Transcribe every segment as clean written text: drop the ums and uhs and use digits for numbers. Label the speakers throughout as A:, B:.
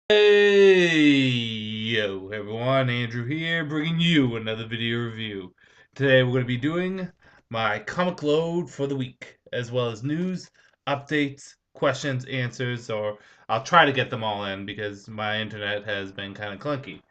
A: Hey, yo, everyone, Andrew here, bringing you another video review. Today we're going to be doing my comic load for the week, as well as news, updates, questions, answers, or I'll try to get them all in because my internet has been kind of clunky.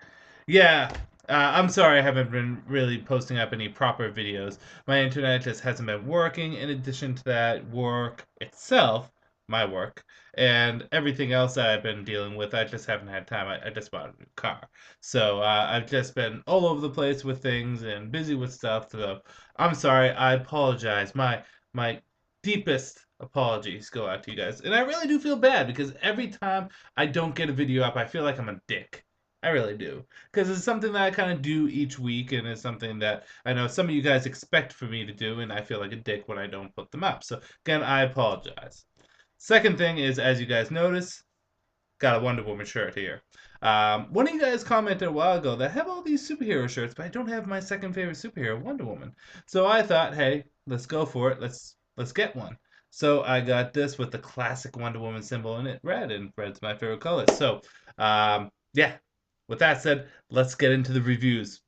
A: Yeah, I'm sorry I haven't been really posting up any proper videos. My internet just hasn't been working. In addition to that, work itself, my work, and everything else that I've been dealing with, I just haven't had time. I just bought a new car. So I've just been all over the place with things and busy with stuff. So I'm sorry. I apologize. My deepest apologies go out to you guys. And I really do feel bad because every time I don't get a video up, I feel like I'm a dick. I really do because it's something that I kind of do each week, and it's something that I know some of you guys expect for me to do, and I feel like a dick when I don't put them up. So again, I apologize. Second thing is, as you guys notice, got a Wonder Woman shirt here. One of you guys commented a while ago that I have all these superhero shirts, but I don't have my second favorite superhero, Wonder Woman. So I thought, hey, let's go for it. Let's get one. So I got this with the classic Wonder Woman symbol in it, red, and red's my favorite color. So yeah. With that said, let's get into the reviews.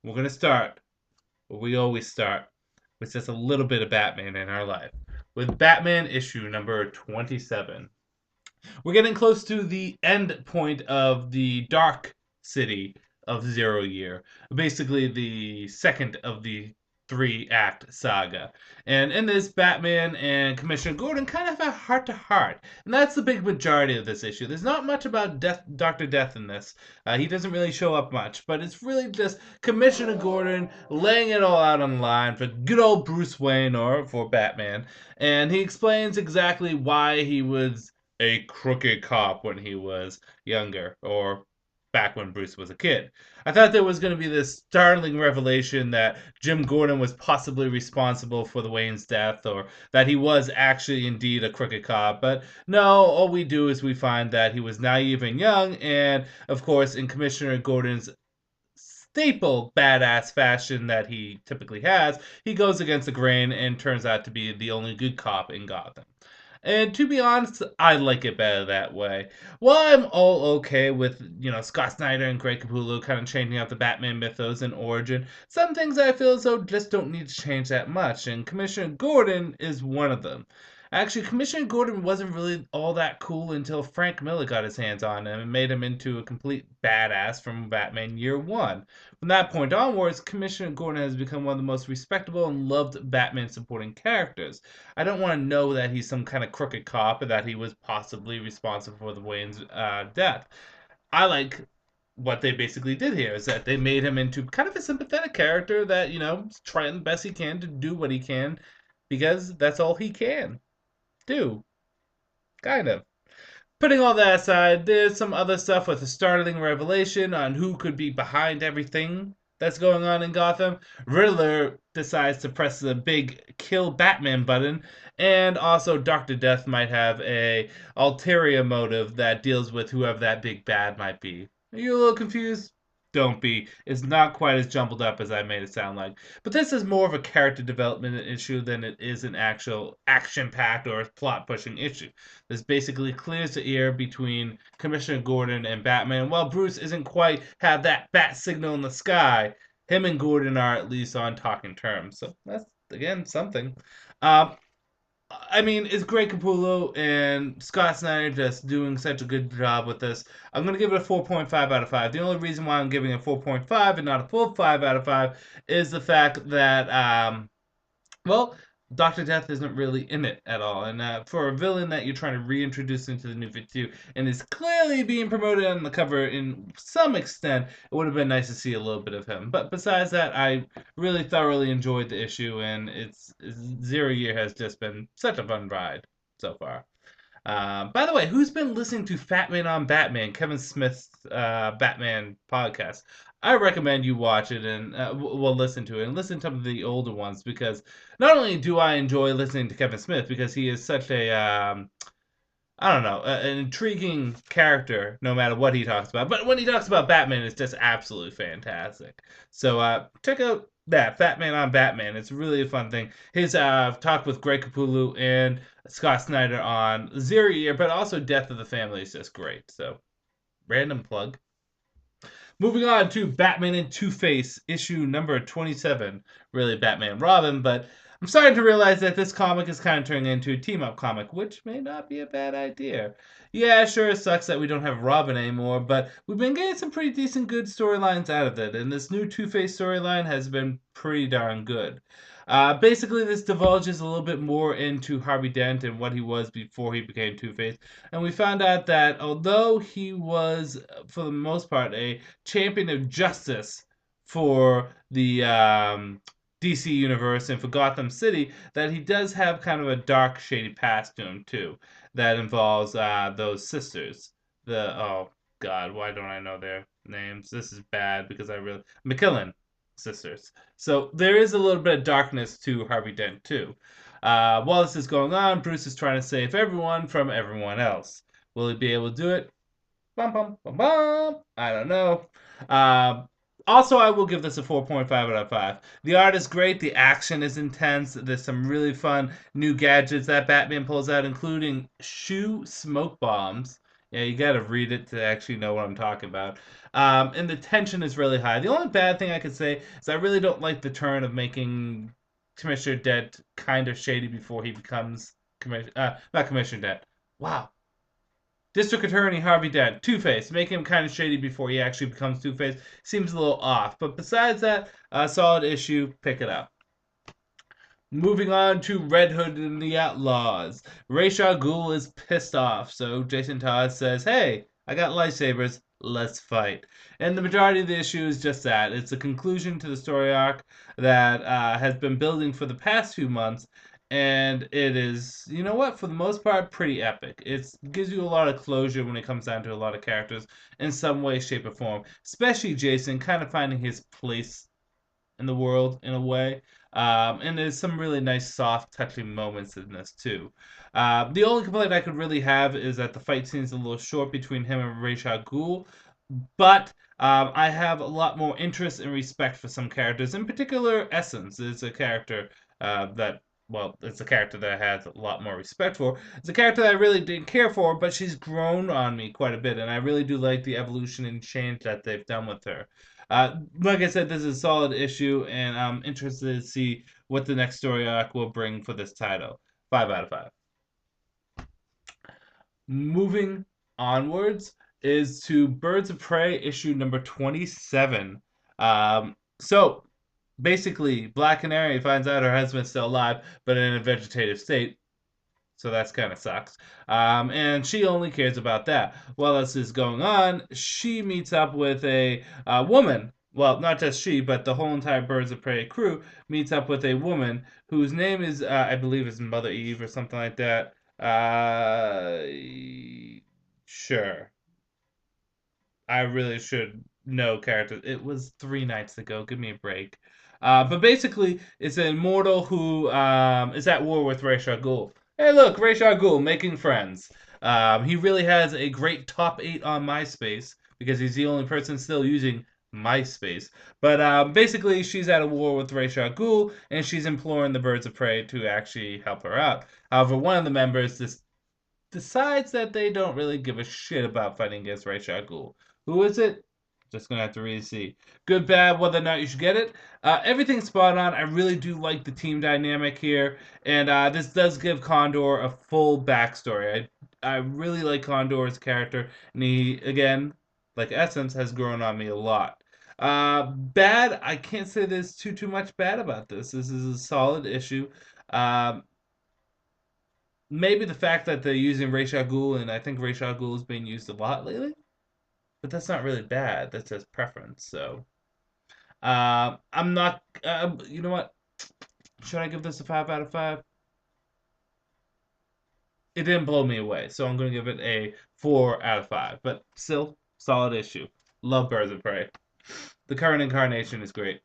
A: We're gonna start where we always start, with just a little bit of Batman in our life, with Batman issue number 27. We're getting close to the end point of the Dark City of Zero Year, basically the second of the three-act saga. And in this, Batman and Commissioner Gordon kind of have a heart-to-heart, and that's the big majority of this issue. There's not much about Dr. Death in this. He doesn't really show up much, but it's really just Commissioner Gordon laying it all out on the line for good old Bruce Wayne, or for Batman, and he explains exactly why he was a crooked cop when he was younger, or back when Bruce was a kid. I thought there was going to be this startling revelation that Jim Gordon was possibly responsible for the Wayne's death, or that he was actually indeed a crooked cop, but no, all we do is we find that he was naive and young, and of course, in Commissioner Gordon's staple badass fashion that he typically has, he goes against the grain and turns out to be the only good cop in Gotham. And to be honest, I like it better that way. While I'm all okay with, Scott Snyder and Greg Capullo kind of changing up the Batman mythos and origin, some things I feel as though just don't need to change that much, and Commissioner Gordon is one of them. Actually, Commissioner Gordon wasn't really all that cool until Frank Miller got his hands on him and made him into a complete badass from Batman Year One. From that point onwards, Commissioner Gordon has become one of the most respectable and loved Batman supporting characters. I don't want to know that he's some kind of crooked cop or that he was possibly responsible for the Wayne's death. I like what they basically did here is that they made him into kind of a sympathetic character that, is trying the best he can to do what he can because that's all he can do. Kind of. Putting all that aside, there's some other stuff with a startling revelation on who could be behind everything that's going on in Gotham. Riddler decides to press the big kill Batman button, and also Dr. Death might have a ulterior motive that deals with whoever that big bad might be. Are you a little confused? Don't be. It's not quite as jumbled up as I made it sound like. But this is more of a character development issue than it is an actual action packed or plot pushing issue. This basically clears the air between Commissioner Gordon and Batman. While Bruce isn't quite have that bat signal in the sky, him and Gordon are at least on talking terms. So that's again something. Um, I mean, is Greg Capullo and Scott Snyder just doing such a good job with this? I'm going to give it a 4.5 out of 5. The only reason why I'm giving it a 4.5 and not a full 5 out of 5 is the fact that, well, Dr. Death isn't really in it at all. And for a villain that you're trying to reintroduce into the new 52 and is clearly being promoted on the cover in some extent, it would have been nice to see a little bit of him. But besides that, I really thoroughly enjoyed the issue, and it's Zero Year has just been such a fun ride so far. By the way, who's been listening to Fat Man on Batman, Kevin Smith's Batman podcast? I recommend you watch it and well, listen to it and listen to some of the older ones because not only do I enjoy listening to Kevin Smith because he is such a I don't know, an intriguing character no matter what he talks about. But when he talks about Batman, it's just absolutely fantastic. So check out that Fat Man on Batman. It's really a fun thing. His talk with Greg Capullo and Scott Snyder on Zero Year, but also Death of the Family is just great. So Random plug. Moving on to Batman and Two-Face, issue number 27. Really Batman Robin, but I'm starting to realize that this comic is kind of turning into a team-up comic, which may not be a bad idea. Yeah, sure, it sucks that we don't have Robin anymore, but we've been getting some pretty decent good storylines out of it, and this new Two-Face storyline has been pretty darn good. Basically, this divulges a little bit more into Harvey Dent and what he was before he became Two-Face, and we found out that although he was, for the most part, a champion of justice for the DC universe and for Gotham City, that he does have kind of a dark, shady past to him too. That involves those sisters. Oh God, why don't I know their names? This is bad because I really McKillen sisters. So there is a little bit of darkness to Harvey Dent too. While this is going on, Bruce is trying to save everyone from everyone else. Will he be able to do it? Bum, bum, bum, bum. I don't know. Uh, Also, I will give this a 4.5 out of 5. The art is great. The action is intense. There's some really fun new gadgets that Batman pulls out, including shoe smoke bombs. Yeah, you gotta read it to actually know what I'm talking about. And the tension is really high. The only bad thing I could say is I really don't like the turn of making Commissioner Dent kind of shady before he becomes not Commissioner Dent. Wow, District Attorney Harvey Dent, Two-Face, make him kind of shady before he actually becomes Two-Face. Seems a little off, but besides that, a solid issue. Pick it up. Moving on to Red Hood and the Outlaws. Ra's al Ghul is pissed off, so Jason Todd says, "Hey, I got lightsabers. Let's fight." And the majority of the issue is just that. It's a conclusion to the story arc that has been building for the past few months, and it is, you know what, for the most part, pretty epic. It gives you a lot of closure when it comes down to a lot of characters in some way, shape, or form. Especially Jason, kind of finding his place in the world in a way. And there's some really nice, soft, touching moments in this too. The only complaint I could really have is that the fight scene's a little short between him and Ra's al Ghul, but I have a lot more interest and respect for some characters. In particular, Essence is a character that. Well, it's a character that I had a lot more respect for. It's a character that I really didn't care for, but she's grown on me quite a bit, and I really do like the evolution and change that they've done with her. Like I said, this is a solid issue, and I'm interested to see what the next story arc will bring for this title. 5 out of 5. Moving onwards is to Birds of Prey issue number 27. So basically, Black Canary finds out her husband's still alive, but in a vegetative state. So that's kind of sucks. And she only cares about that. While this is going on, she meets up with a woman. Well, not just she, but the whole entire Birds of Prey crew meets up with a woman whose name is, I believe, is Mother Eve or something like that. Sure. I really should know characters. It was 3 nights ago. Give me a break. But basically, it's an immortal who is at war with Ra's al Ghul. Hey, look, Ra's al Ghul making friends. He really has a great top 8 on MySpace because he's the only person still using MySpace. But basically, she's at a war with Ra's al Ghul, and she's imploring the Birds of Prey to actually help her out. However, one of the members decides that they don't really give a shit about fighting against Ra's al Ghul. Who is it? Just gonna have to really see. Good, bad, whether or not you should get it. Everything's spot on. I really do like the team dynamic here, and this does give Condor a full backstory. I really like Condor's character, and he, again, like Essence, has grown on me a lot. Bad, I can't say there's too much bad about this. This is a solid issue. Maybe the fact that they're using Ra's al Ghul, and I think Ra's al Ghul is being used a lot lately, but that's not really bad. That's just preference. So, I'm not. You know what? Should I give this a 5 out of 5? It didn't blow me away, so I'm gonna give it a 4 out of 5. But still, solid issue. Love Birds of Prey. The current incarnation is great.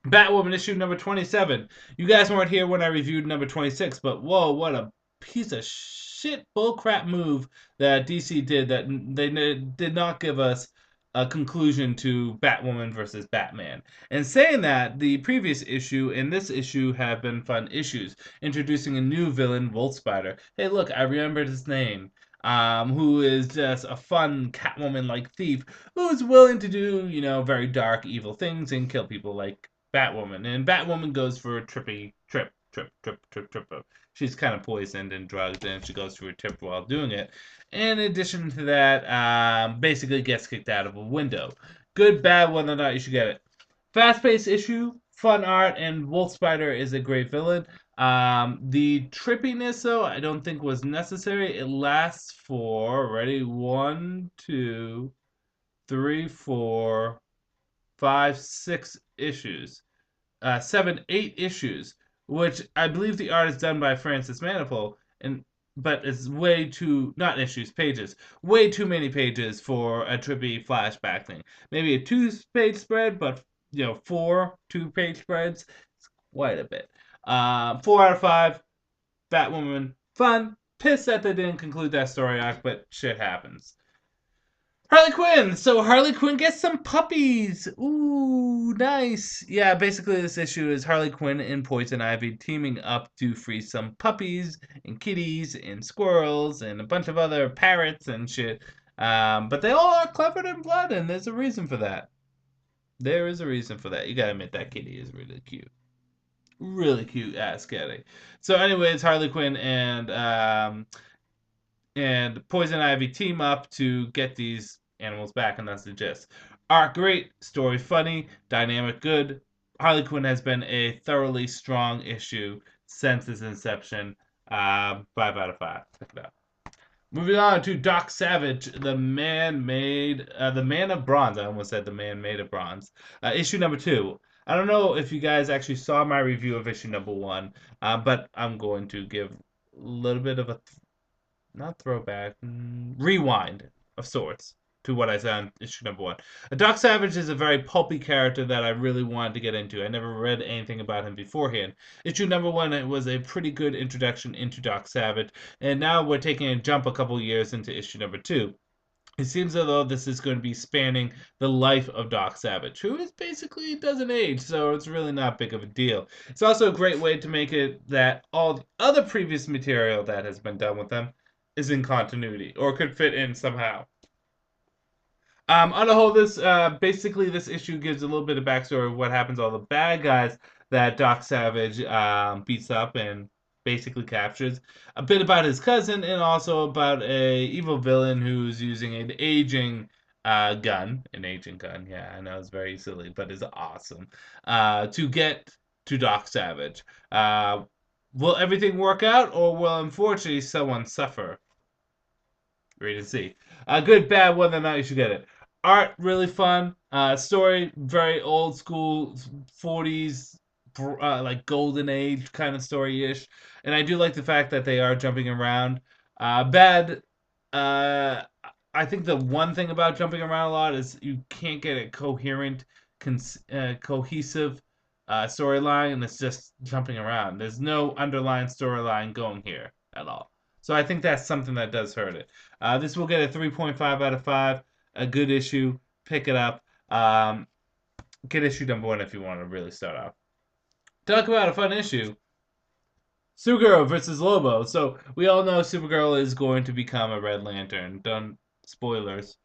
A: Batwoman issue number 27. You guys weren't here when I reviewed number 26, but whoa, what a piece of shit bullcrap move that DC did, that they did not give us a conclusion to Batwoman versus Batman. And saying that, the previous issue and this issue have been fun issues, introducing a new villain, Wolf Spider. Hey, look, I remembered his name. who is just a fun Catwoman-like thief who's willing to do, very dark, evil things and kill people like Batwoman. And Batwoman goes for a trip. She's kind of poisoned and drugged, and she goes through a trip while doing it. And in addition to that, basically gets kicked out of a window. Good, bad, whether or not you should get it. Fast-paced issue, fun art, and Wolf Spider is a great villain. The trippiness, though, I don't think was necessary. It lasts for, ready, 1, 2, 3, 4, 5, 6 issues. 7, 8 issues, which I believe the art is done by Francis Manifold, but it's way too, not issues, pages, way too many pages for a trippy flashback thing. Maybe a 2-page spread, but 4 2-page spreads, it's quite a bit. 4 out of 5. Batwoman, fun. Pissed that they didn't conclude that story arc, but shit happens. Harley Quinn. So Harley Quinn gets some puppies. Ooh, nice. Yeah, basically this issue is Harley Quinn and Poison Ivy teaming up to free some puppies and kitties and squirrels and a bunch of other parrots and shit. But they all are covered in blood, and there's a reason for that. There is a reason for that. You gotta admit that kitty is really cute. Really cute ass kitty. So, anyways, Harley Quinn and Poison Ivy team up to get these animals back, and that's the gist. Art great, story funny, dynamic good. Harley Quinn has been a thoroughly strong issue since its inception. 5 out of 5. Check it out. Moving on to Doc Savage, the man of bronze. I almost said the man made of bronze. Issue number 2. I don't know if you guys actually saw my review of issue number 1, but I'm going to give a little bit of a not throwback, rewind of sorts to what I said in issue number 1. Doc Savage is a very pulpy character that I really wanted to get into. I never read anything about him beforehand. Issue number 1, it was a pretty good introduction into Doc Savage, and now we're taking a jump a couple years into issue number 2. It seems as though this is going to be spanning the life of Doc Savage, who is basically doesn't age, so it's really not big of a deal. It's also a great way to make it that all the other previous material that has been done with them is in continuity or could fit in somehow. On the whole, this basically this issue gives a little bit of backstory of what happens to all the bad guys that Doc Savage beats up and basically captures. A bit about his cousin and also about a evil villain who's using an aging gun. An aging gun, yeah, I know it's very silly, but it's awesome. To get to Doc Savage. Will everything work out, or will unfortunately someone suffer? Read and see. Good, bad, whether or not you should get it. Art, really fun. Story, very old school, 40s, like golden age kind of story-ish. And I do like the fact that they are jumping around. Bad, uh, I think the one thing about jumping around a lot is you can't get a coherent, cohesive storyline, and it's just jumping around. There's no underlying storyline going here at all. So I think that's something that does hurt it. This will get a 3.5 out of 5. A good issue. Pick it up. Get issue number 1 if you want to really start off. Talk about a fun issue. Supergirl versus Lobo. So we all know Supergirl is going to become a Red Lantern. Done. Spoilers.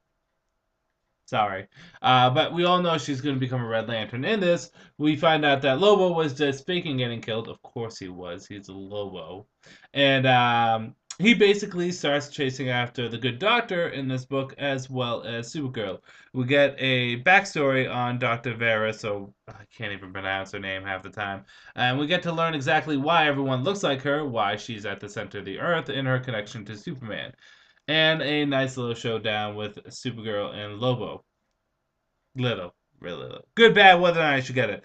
A: Sorry. But we all know she's going to become a Red Lantern. In this, we find out that Lobo was just faking getting killed. Of course he was. He's a Lobo. And he basically starts chasing after the Good Doctor in this book, as well as Supergirl. We get a backstory on Dr. Vera, so I can't even pronounce her name half the time. And we get to learn exactly why everyone looks like her, why she's at the center of the Earth, and her connection to Superman. And a nice little showdown with Supergirl and Lobo. Little, really little. Good, bad, whether or not I should get it.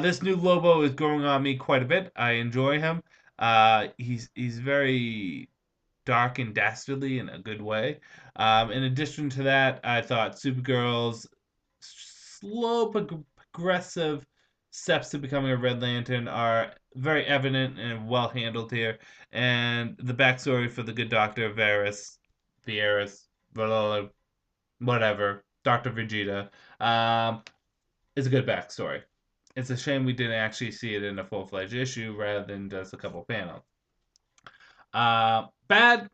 A: This new Lobo is growing on me quite a bit. I enjoy him. He's very dark and dastardly in a good way. In addition to that, I thought Supergirl's slow, progressive steps to becoming a Red Lantern are very evident and well handled here. And the backstory for the Good Doctor, Vieras, whatever, Dr. Vegeta, is a good backstory. It's a shame we didn't actually see it in a full-fledged issue rather than just a couple panels. Bad.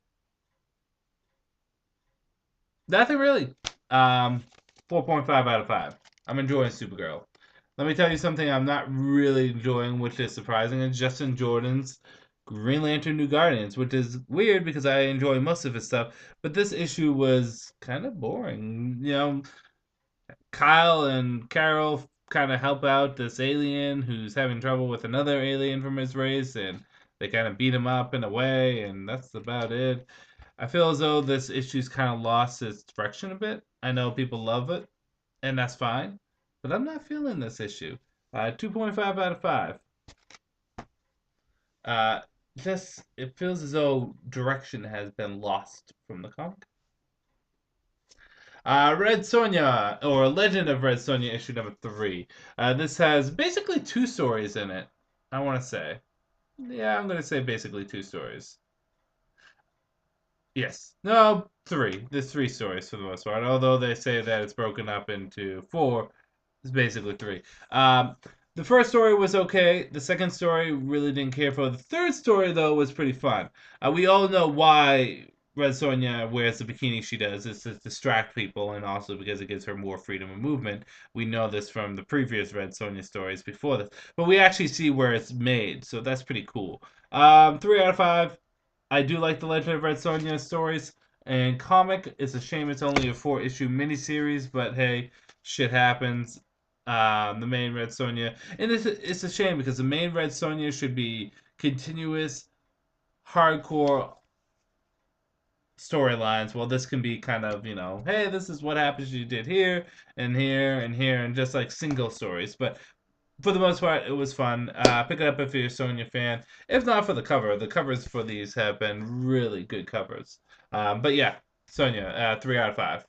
A: Nothing really. 4.5 out of 5. I'm enjoying Supergirl. Let me tell you something I'm not really enjoying, which is surprising, is Justin Jordan's Green Lantern New Guardians, which is weird because I enjoy most of his stuff, but this issue was kind of boring. Kyle and Carol kind of help out this alien who's having trouble with another alien from his race, and they kind of beat him up in a way, and that's about it. I feel as though this issue's kind of lost its direction a bit. I know people love it, and that's fine, but I'm not feeling this issue. 2.5 out of 5. Uh, just it feels as though direction has been lost from the comic. Red Sonja, or Legend of Red Sonja, issue number 3. This has basically two stories in it. I want to say, yeah, I'm gonna say basically two stories. Yes. No, three. There's three stories for the most part. Although they say that it's broken up into four, it's basically three. Um, the first story was okay. The second story really didn't care for. The third story though was pretty fun. We all know why Red Sonja wears the bikini she does. It's to distract people, and also because it gives her more freedom of movement. We know this from the previous Red Sonja stories before this, but we actually see where it's made, so that's pretty cool. 3 out of 5. I do like the Legend of Red Sonja stories and comic. It's a shame it's only a 4 issue miniseries, but hey, shit happens. The main Red Sonja, and it's a shame because the main Red Sonja should be continuous, hardcore storylines. Well, this can be kind of, hey, this is what happens you did here and here and here, and just like single stories. But for the most part, it was fun. Pick it up if you're a Sonya fan. If not for the cover, the covers for these have been really good covers. But yeah, Sonya, 3 out of 5.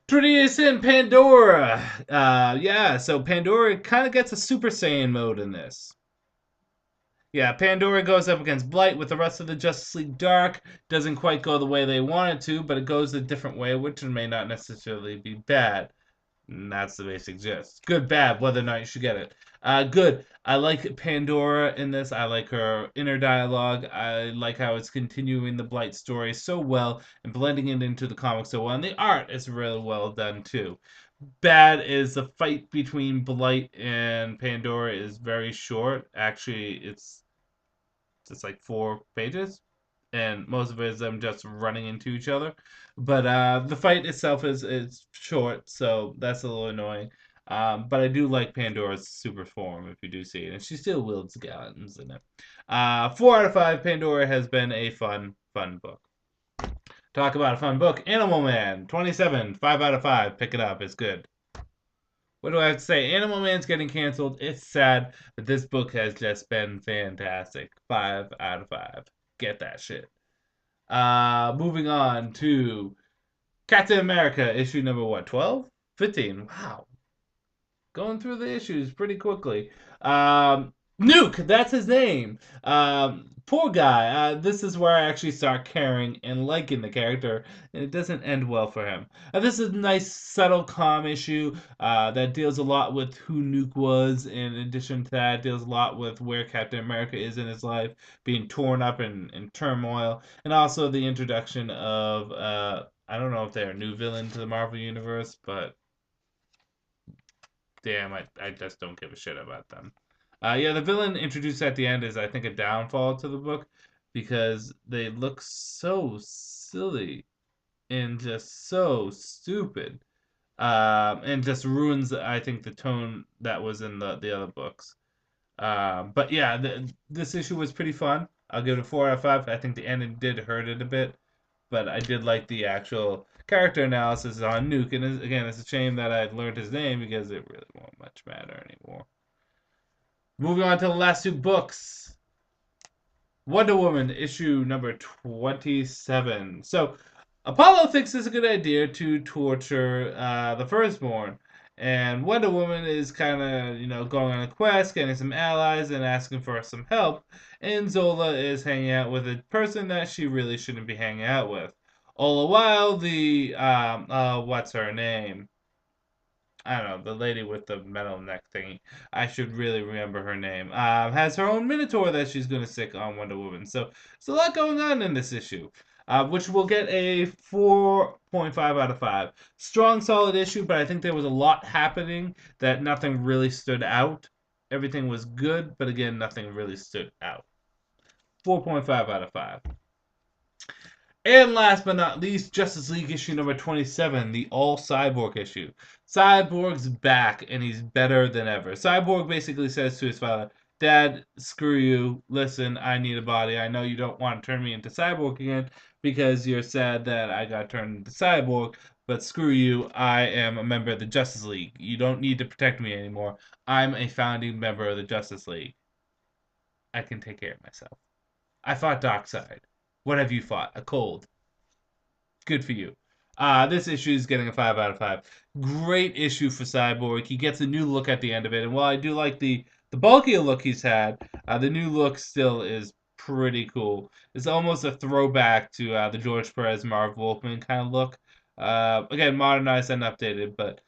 A: Tradition Pandora. Yeah, so Pandora kind of gets a Super Saiyan mode in this. Yeah, Pandora goes up against Blight with the rest of the Justice League Dark. Doesn't quite go the way they want it to, but it goes a different way, which may not necessarily be bad. And that's the basic gist. Good, bad, whether or not you should get it. Good. I like Pandora in this. I like her inner dialogue. I like how it's continuing the Blight story so well and blending it into the comic so well. And the art is really well done too. Bad is the fight between Blight and Pandora is very short. Actually, it's just like 4 pages, and most of it is them just running into each other. But the fight itself is short, so that's a little annoying. But I do like Pandora's super form if you do see it, and she still wields guns in it. 4 out of 5. Pandora has been a fun book. Talk about a fun book. Animal Man 27. 5 out of 5. Pick it up. It's good. What do I have to say? Animal Man's getting canceled. It's sad, but this book has just been fantastic. 5 out of 5. Get that shit. Moving on to Captain America, issue number what? 12? 15. Wow. Going through the issues pretty quickly. Nuke, that's his name. Poor guy. This is where I actually start caring and liking the character, and it doesn't end well for him. This is a nice, subtle, calm issue that deals a lot with who Nuke was. In addition to that, deals a lot with where Captain America is in his life, being torn up in turmoil, and also the introduction of I don't know if they're a new villain to the Marvel Universe, but damn, I just don't give a shit about them. Yeah, the villain introduced at the end is, I think, a downfall to the book because they look so silly and just so stupid, and just ruins, I think, the tone that was in the other books. But yeah, this issue was pretty fun. I'll give it a 4 out of 5. I think the ending did hurt it a bit, but I did like the actual character analysis on Nuke. And again, it's a shame that I learned his name because it really won't much matter anymore. Moving on to the last two books. Wonder Woman issue number 27. So, Apollo thinks it's a good idea to torture the firstborn. And Wonder Woman is kind of, going on a quest, getting some allies, and asking for some help. And Zola is hanging out with a person that she really shouldn't be hanging out with. All the while, what's her name? I don't know, the lady with the metal neck thingy. I should really remember her name. Has her own Minotaur that she's going to stick on Wonder Woman. So there's a lot going on in this issue. which will get a 4.5 out of 5. Strong, solid issue, but I think there was a lot happening that nothing really stood out. Everything was good, but again, nothing really stood out. 4.5 out of 5. And last but not least, Justice League issue number 27, the all Cyborg issue. Cyborg's back, and he's better than ever. Cyborg basically says to his father, Dad, screw you. Listen, I need a body. I know you don't want to turn me into Cyborg again because you're sad that I got turned into Cyborg, but screw you. I am a member of the Justice League. You don't need to protect me anymore. I'm a founding member of the Justice League. I can take care of myself. I fought Darkseid. What have you fought? A cold. Good for you. This issue is getting a 5 out of 5. Great issue for Cyborg. He gets a new look at the end of it. And while I do like the bulkier look he's had, the new look still is pretty cool. It's almost a throwback to the George Perez, Marv Wolfman kind of look. Again, modernized and updated, but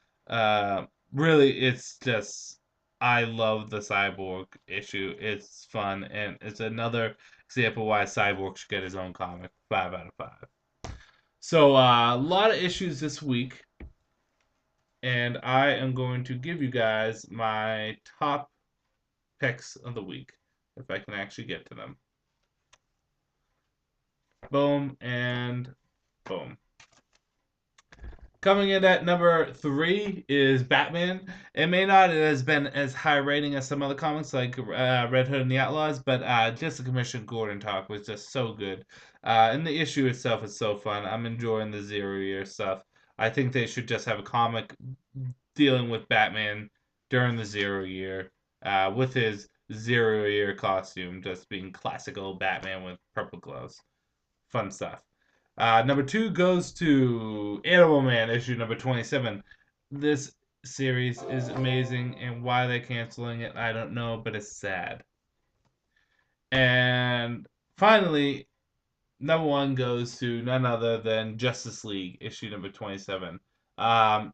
A: really it's just, I love the Cyborg issue. It's fun, and it's another example why Cyborg should get his own comic. 5 out of 5. So a lot of issues this week, and I am going to give you guys my top picks of the week, if I can actually get to them. Boom and boom. Coming in at number 3 is Batman. It may not have been as high rating as some other comics like Red Hood and the Outlaws, but just the Commissioner Gordon talk was just so good. And the issue itself is so fun. I'm enjoying the Zero Year stuff. I think they should just have a comic dealing with Batman during the Zero Year with his Zero Year costume just being classical Batman with purple gloves. Fun stuff. Number 2 goes to Animal Man, issue number 27. This series is amazing, and why they're canceling it, I don't know, but it's sad. And finally, number 1 goes to none other than Justice League, issue number 27.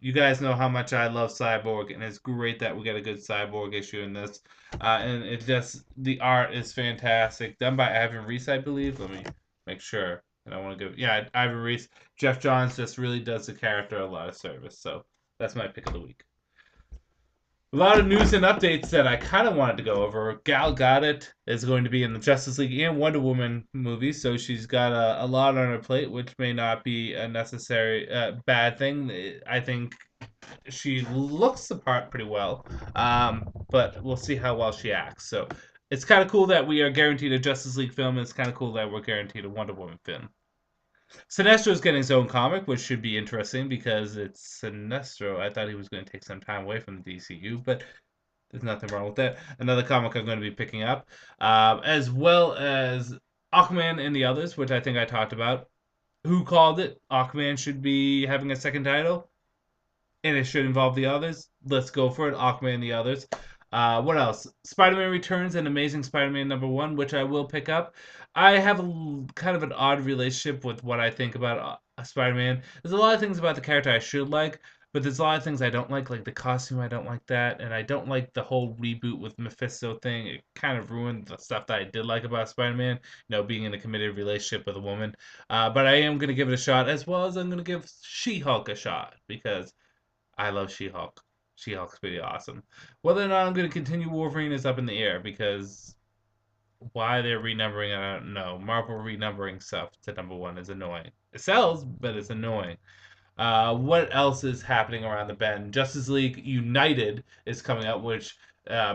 A: You guys know how much I love Cyborg, and it's great that we get a good Cyborg issue in this. And it just, the art is fantastic. Done by Ivan Reese, I believe. Let me make sure. And I want to go, yeah, Ivan Reese. Jeff Johns just really does the character a lot of service. So that's my pick of the week. A lot of news and updates that I kind of wanted to go over. Gal Gadot is going to be in the Justice League and Wonder Woman movies, so she's got a lot on her plate, which may not be a necessary bad thing. I think she looks the part pretty well, but we'll see how well she acts. So it's kind of cool that we are guaranteed a Justice League film. It's kind of cool that we're guaranteed a Wonder Woman film. Sinestro is getting his own comic, which should be interesting because it's Sinestro. I thought he was going to take some time away from the DCU, but there's nothing wrong with that. Another comic I'm going to be picking up, as well as Aquaman and the Others, which I think I talked about. Who called it? Aquaman should be having a second title, and it should involve the others. Let's go for it. Aquaman and the Others. What else? Spider-Man Returns and Amazing Spider-Man number 1, which I will pick up. I have kind of an odd relationship with what I think about Spider-Man. There's a lot of things about the character I should like, but there's a lot of things I don't like the costume, I don't like that, and I don't like the whole reboot with Mephisto thing. It kind of ruined the stuff that I did like about Spider-Man, being in a committed relationship with a woman. But I am going to give it a shot, as well as I'm going to give She-Hulk a shot, because I love She-Hulk. She-Hulk's pretty awesome. Whether or not I'm going to continue Wolverine is up in the air, because why they're renumbering it, I don't know. Marvel renumbering stuff to number 1 is annoying. It sells, but it's annoying. What else is happening around the bend? Justice League United is coming out, which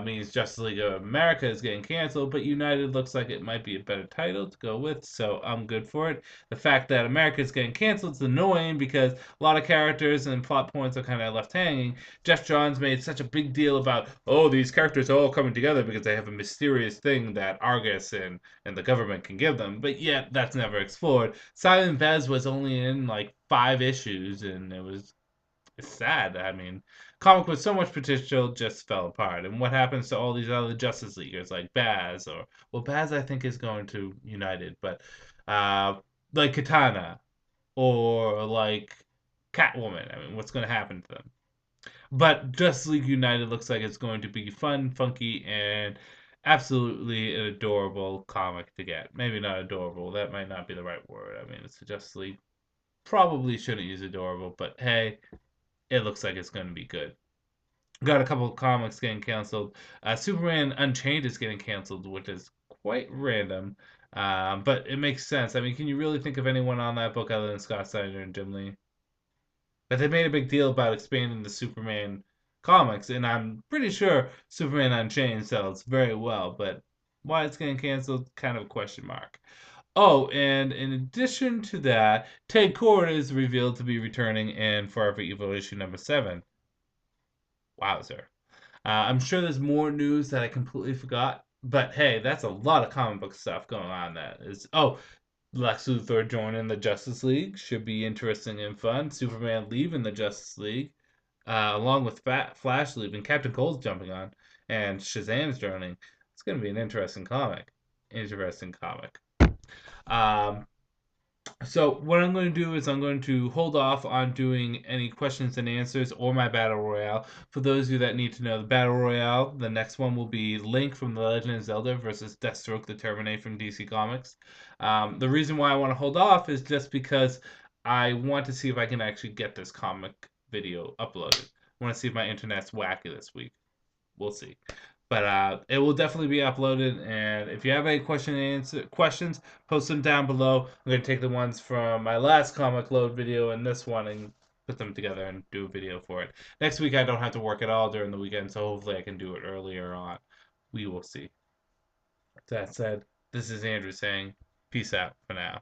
A: means Justice League of America is getting canceled, but United looks like it might be a better title to go with, so I'm good for it. The fact that America is getting canceled is annoying because a lot of characters and plot points are kind of left hanging. Jeff Johns made such a big deal about, these characters are all coming together because they have a mysterious thing that Argus and the government can give them, but yet that's never explored. Simon Bez was only in like 5 issues, and it's sad. I mean, comic with so much potential just fell apart. And what happens to all these other Justice Leaguers like Baz, Baz I think is going to United, but like Katana or like Catwoman. I mean, what's going to happen to them? But Justice League United looks like it's going to be fun, funky, and absolutely an adorable comic to get. Maybe not adorable. That might not be the right word. I mean, it's a Justice League. Probably shouldn't use adorable, but hey, it looks like it's going to be good. Got a couple of comics getting canceled. Superman Unchained is getting canceled, which is quite random, but it makes sense. I mean, can you really think of anyone on that book other than Scott Snyder and Jim Lee? But they made a big deal about expanding the Superman comics, and I'm pretty sure Superman Unchained sells very well. But why it's getting canceled, kind of a question mark. Oh, and in addition to that, Ted Kord is revealed to be returning in Forever Evil issue number 7. Wowzer. I'm sure there's more news that I completely forgot. But hey, that's a lot of comic book stuff going on. That is. Oh, Lex Luthor joining the Justice League should be interesting and fun. Superman leaving the Justice League, along with Flash leaving. Captain Cold's jumping on, and Shazam's joining. It's going to be an interesting comic. Interesting comic. Um, so what I'm going to do is I'm going to hold off on doing any questions and answers or my battle royale. For those of you that need to know the battle royale, the next one will be Link from The Legend of Zelda versus Deathstroke the Terminator from DC Comics. The reason why I want to hold off is just because I want to see if I can actually get this comic video uploaded. I want to see if my internet's wacky this week. We'll see. But it will definitely be uploaded, and if you have any questions, post them down below. I'm going to take the ones from my last comic load video and this one and put them together and do a video for it. Next week I don't have to work at all during the weekend, so hopefully I can do it earlier on. We will see. That said, this is Andrew saying peace out for now.